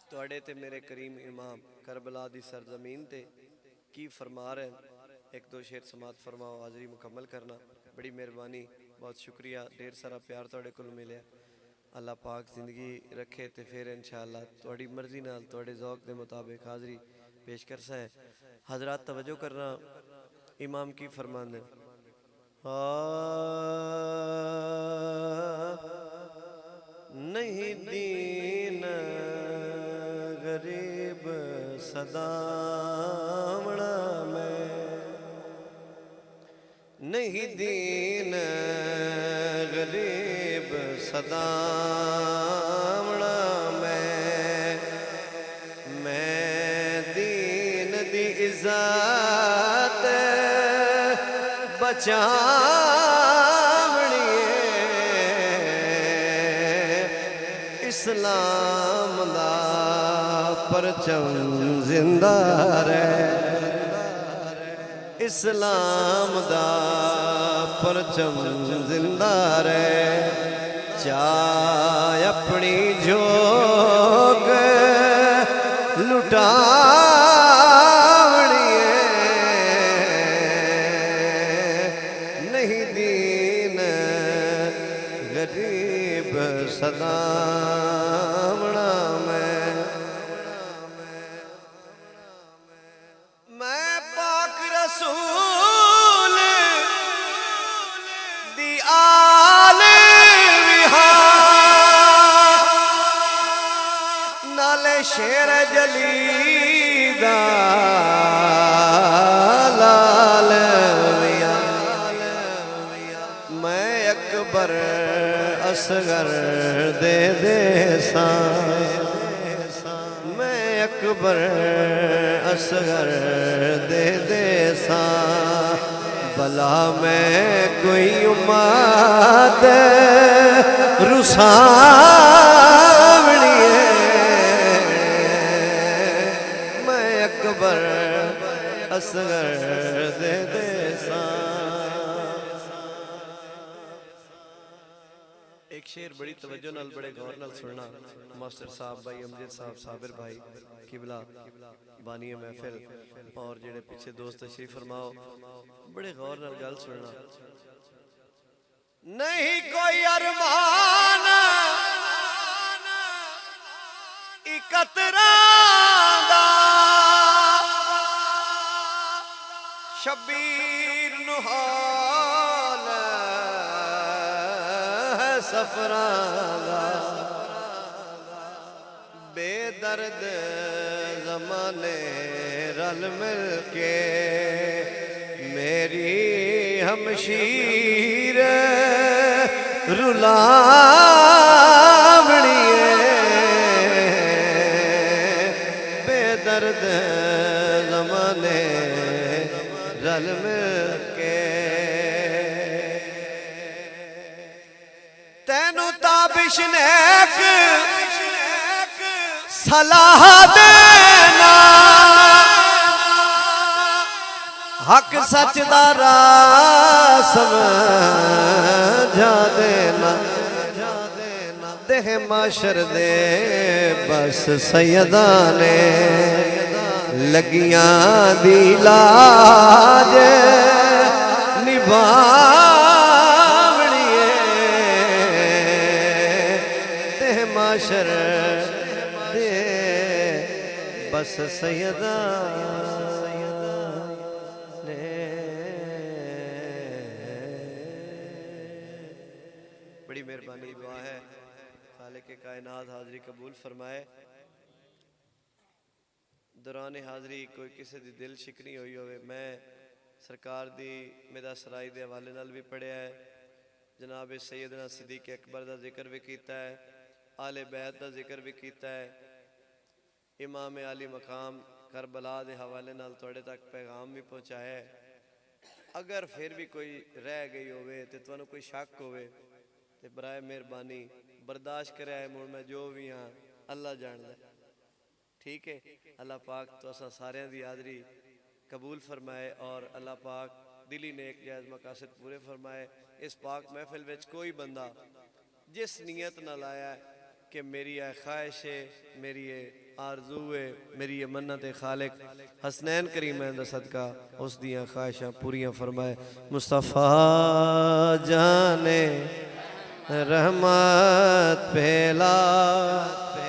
तुहाडे ते मेरे करीम इमाम करबला दी सरजमीन ते की फरमा रहे हैं। एक दो शेर समात फरमाओ, हाजरी मुकम्मल करना। बड़ी मेहरबानी, बहुत शुक्रिया, ढेर सारा प्यार तुहाडे कोल मिले। अल्लाह पाक जिंदगी रखे तो फिर इंशाअल्लाह तुहाडी मर्जी नाल तुहाडे ज़ौक के मुताबिक हाजरी पेश करसा है। हजरात तवज्जो करना, इमाम की फरमाने नहीं दीन गरीब सदामड़ा में, नहीं दीन गरीब सदामड़ा मैं दीन दी इज़्ज़त बचावणी इस्लाम दा परचम जिंदा रहे, इस्लाम दा परचम जिंदा रहे। चाहे अपनी झोंक लुटावणी नहीं दीन गरीब सदामड़ा मैं पाक रसूल दी आल विहार नाले शेर जलीदा लाल मिया। मैं अकबर असगर दे सा, मैं अकबर असगर दे सा। भला मैं कोई उम्मत रुसावणी मैं अकबर असगर दे सा। एक शेर बड़ी तवज्जो नाल बड़े गौर नाल सुनना। मास्टर साहब भाई अमजद साहब, साबिर भाई किबला बानी महफिल और जेड़े पीछे दोस्त तशरीफ फरमाओ, बड़े गौर नाल गल सुनना। नहीं कोई अरमान इकतरा दा शबीर नुहाल सफरादा बेदर्द ज़माने रल मिल के मेरी हमशीर रुलावणी बेदर्द ज़माने रल मिल के तेनू ताबिश नेक सलाह देना हक सच दा राह समझा देना। देह माशर दे बस सैयदा ने लगियां दी लाज निभावणी देह माशर दे बस सैयदा ने। बड़ी मेहरबानी दुआ है, खालिक कायनात हाजरी कबूल फरमाए। दौरान हाजरी कोई किसी दी दिल शिकनी हुई होवे, मैं सरकार दी मेरा सराय के हवाले नाल भी पढ़िया है। जनाब सैयदना सिद्दीक अकबर का जिक्र भी किया है, आले बैत का जिक्र भी किया है, इमाम आली मकाम करबला के हवाले नाल तुहाडे तक पैगाम भी पहुँचाया है। अगर फिर भी कोई रह गई होवे ते तुहानू कोई शक होवे ते बराए मेहरबानी बर्दाश्त करे। मुड़ मैं जो भी हाँ अल्लाह जानदा, ठीक है। अल्लाह पाक तो असा सारियां दी हाजरी कबूल फरमाए और अल्लाह पाक दिली नेक जायज़ मकासद पूरे फरमाए। इस पाक महफिल विच कोई बंदा जिस नीयत नाल आया कि मेरी ये ख्वाहिश है, मेरी ये आरजू है, मेरी ये मन्नत है, खालिक हसनैन करीमैन दा सदका उस दियां ख्वाहिशां पूरियां फरमाए। मुस्तफ़ा जाने रहमत पहला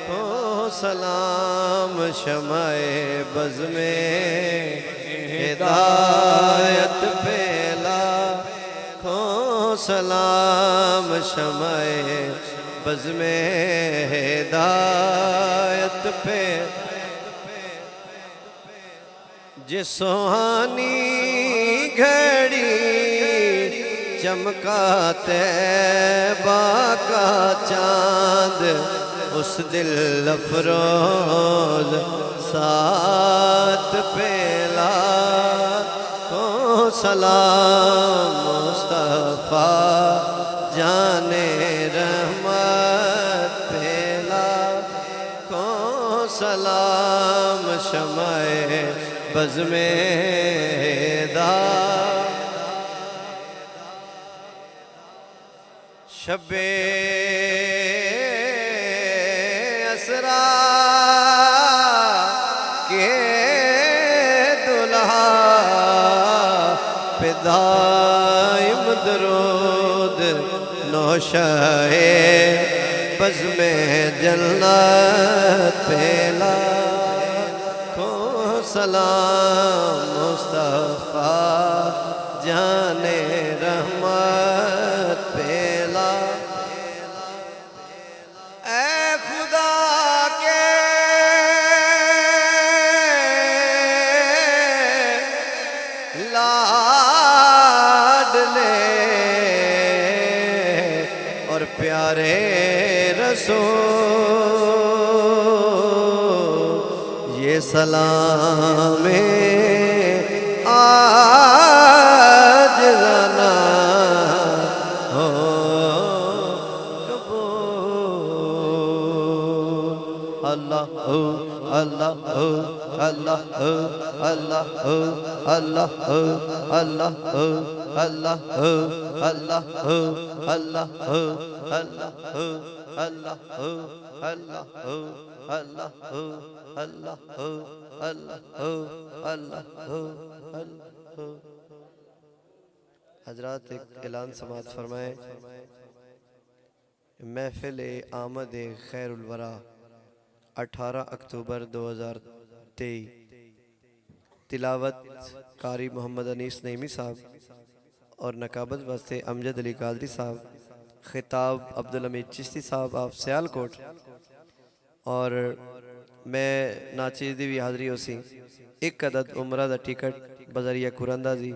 हो सलाम शमाए बज़ में हिदायत पहला हो सलाम शमाए बज़ में हिदायत पे जे सुहानी घड़ी चमकाते बाका चांद उस दिल अफरोज साथ पेला को सलाम मुस्तफ़ा जाने रहमत पेला को सलाम शमाए बज़ में शबे असरा के दुल्हा पे दाइम दरूद नौशाए बज़ में जन्नत पहला को सलाम मुस्तफ़ा जाने रहमत पहला ऐ खुदा के लाडले और प्यारे रसूल ये सलाम आज जाना हो कबूल। अल्लाह अल्लाह अल्लाह अल्लाह अल्लाह अल्लाह अल्लाह अल्लाह अल्लाह अल्लाह अल्लाह अल्लाह हजरात एक ऐलान समात फरमाए। महफिल आमद खैरुल वरा 18 अक्टूबर 2023 तिलावत कारी मोहम्मद अनीस नईमी साहब और नकाबत वास्ते अमजद अली कादरी साहब, खिताब अब्दुल हमीद चिश्ती साहब आप सियालकोट और मैं नाचीज दी भी हाज़री हो सी। एक अदद उमरा दा टिकट बजरिया कुरंदाजी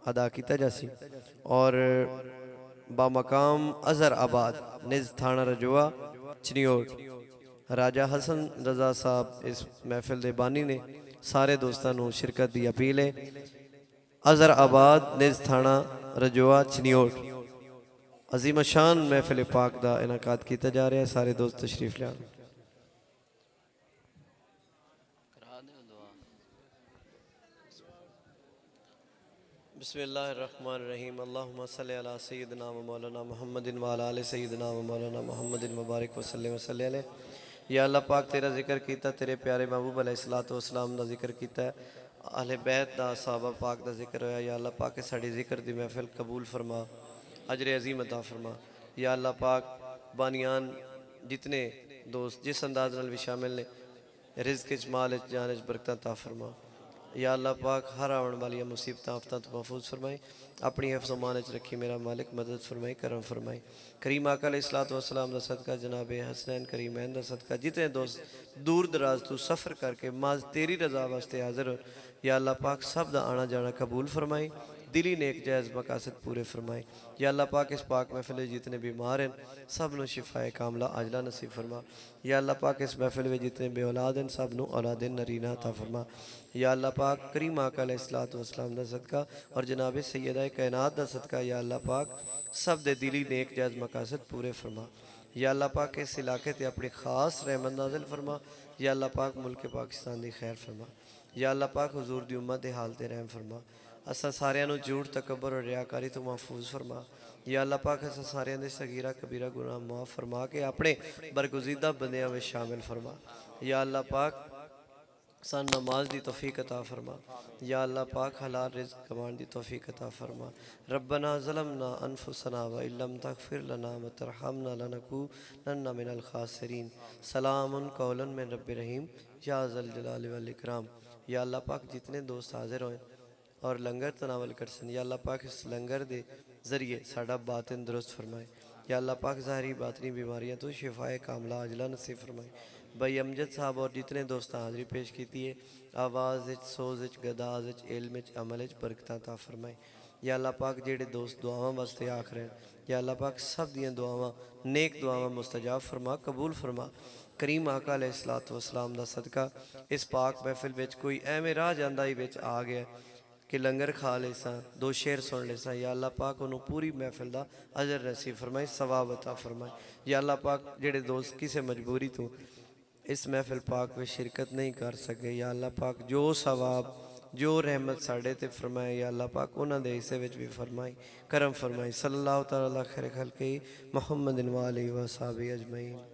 अदा किया जासी और बामकाम अजहर आबाद निज थाना रजवा चिनियोट राजा हसन रजा साहब इस महफिल दे बानी ने सारे दोस्तों शिरकत की अपील है। अजहर आबाद निज थाना रजवा चिनियोट अजीम शान महफिल पाक का इनाकाद किया जा रहा है। सारे दोस्त तशरीफ लिया। बिस्मिल्लाहिर्रहमानिर्रहीम अल्लाहुम्मा सल्ली अला सय्यिदिना व मौलाना मुहम्मदिन व अला आलि सय्यिदिना व मौलाना मुहम्मदिन मुबारक वसल्लम वसल्लम अलैहि। या अल्लाह पाक तेरा जिक्र किया, तेरे प्यारे महबूब अलैहिस्सलातु वस्सलाम दा जिक्र किया, अहले बैत दा सहाबा पाक दा जिक्र होया। या अल्लाह पाक साड़ी जिक्र दी महफिल कबूल फरमा, अजर अजीम अता फरमा। या अल्लाह पाक बानियान जितने दोस्त जिस अंदाज नाल भी शामिल ने रिज़्क़ च माल च जान च बरकत अता फरमा। या अल्लाह पाक हर आने वाली मुसीबत आफत तो महफूज फरमाई, अपनी हिफ्ज़ मान च रखी मेरा मालिक मदद फरमाई करम फरमाई। करीम आका अलैहिस्सलातु वस्सलाम दा सदका जनाब हसनैन करीमैन दा सदका जितने दोस्त दूर दराज तो सफ़र करके माज तेरी रज़ा वास्ते हाज़िर हो, या अल्लाह पाक सब दा आना जाना कबूल फरमाई, दिली नेक जायज़ मकासद पूरे फरमाए। या अल्लाह पाक इस पाक महफिल जितने बीमार हैं सब नू शिफाए कामला आजला नसीब फरमा। या अल्लाह पाक इस महफिल में जितने बे औलाद हैं सब नू औलाद नरीना अता फरमा। या अल्लाह पाक करीम आका अलैहिस्सलातु वस्सलाम दा सदका और जनाब सैयदा कायनात दा सदका या अल्लाह पाक सब दे दिली नेक जायज़ मकासद पूरे फरमा। या अल्लाह पाक इस इलाके ते अपनी खास रहमत नाज़िल फरमा। या अल्लाह पाक मुल्क पाकिस्तान दी खैर फरमा। या अल्लाह पाक हुजूर दी उम्मत दे हाल ते रहम फरमा। असा सारियां नू झूठ तकबर और रियाकारी तो महफूज फरमा। या अल्लाह पाक असां सारियां दे सगीरा कबीरा गुनाह माफ़ फरमा के अपने बरगुज़ीदा बंदियां में शामिल फरमा। या अल्लाह पाक सन नमाज दी तौफीक अता फरमा। या अल्लाह पाक हलाल रिज़्क़ कमाने दी तौफीक अता फरमा। रब्बना ज़लमना अनफुसना व इल्लम तग़फिर लना व तरहमना लनकूनन्ना मिनल खासिरीन। सलामुन कौलन मिन रब्बिर रहीम या ज़ल जलाल वल इकराम। या अल्लाह पाक जितने दोस्त हाजिर होए और लंगर तनावल करसन, या अल्लाह पाक इस लंगर दे ज़रिए साडा बातिन दुरुस्त फरमाए। या अल्लाह पाक ज़ाहरी बातनी बीमारियां तो शिफाए कामला अजला नसीब फरमाए। भाई अमजद साहब और जितने दोस्त हाज़री पेश की है, आवाज़ सोज गदाज इल्म अमल बरकतां ता फरमाए। या अल्लाह पाक जेड़े दोस्त दुआवां वास्ते आख रहे हैं, या अल्लाह पाक सब दियां दुआवां नेक दुआवां मुस्तजाब फरमा कबूल फरमा। करीम आका अलैहिस्सलात वस्सलाम दा सदका इस पाक महफिल विच कोई एवें राह जांदा ही विच आ गया कि लंगर खा ले सा, दो शेर सुन ले सा, या अल्लाह पाक उन्होंने पूरी महफिल का अजर नसीब फरमाए, सवाब अता फरमाए। या अल्लाह पाक जेड़े दोस्त किसी मजबूरी तो इस महफिल पाक में शिरकत नहीं कर सके, या अल्लाह पाक जो सवाब जो रहमत साढ़े ते फरमाए, या अल्लाह पाक उन्होंने हिस्से विच भी फरमाई करम फरमाई। सल्लल्लाहु तआला खैर खल्क़ी मुहम्मदिन व आलिहि व सहाबिही अजमईन।